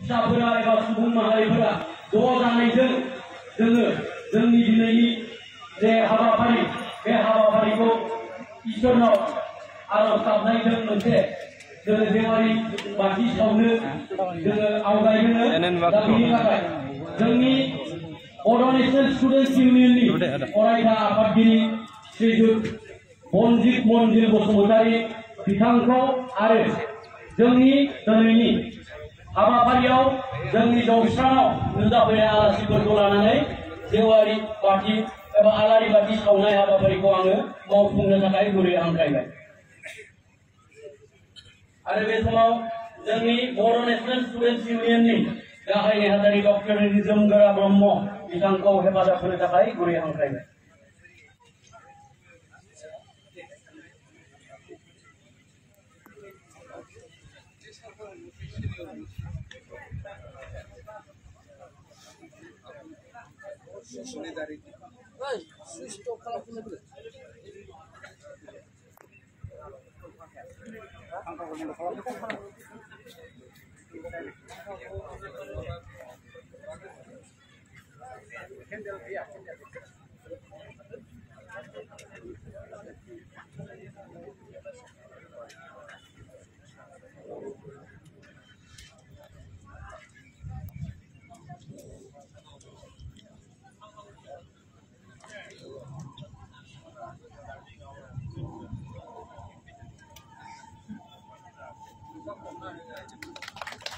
फिसाफोरा एबा सुबुं माहारिफोरा ज' जानायजों जोङो जोंनि दिनैनि जे हाबाफारि बे हाबाफारिखौ इसोरनाव आरज गाबनायजों मोनसे जोङो जेवारि बाथि सावनो जोङो आवगायहोनो दा बेनि थाखाय जोंनि बड' नेशनेल स्टुडेन्टस इउनियननि अरायथा आफादगिरि श्रीजुत बनजित मनजिल बसुमतारी बिथांखौ आरो जोंनि दिनैनि हाबाफारियाव जोंनि जौस्राङाव नुजाफैनाय आलासिफोरखौ लानानै जेवारि बाथि एबा आलारि बाथि सावनाय हाबाफारिखौ आङो मावफुंनो थाखाय गुरै हांख्रायबाय। आरो बे समाव जोंनि बर' नेशनेल स्टुडेन्टस इउनियननि गाहाय नेहाथारि डक्टर निजोमगोरा ब्रह्म बिथांखौ हेफाजाब होनो थाखाय गुरै हांख्रायबाय।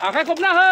आखाइ खबना हो।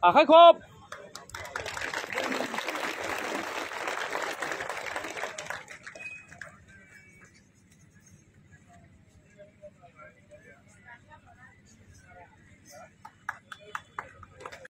आखाइ खब।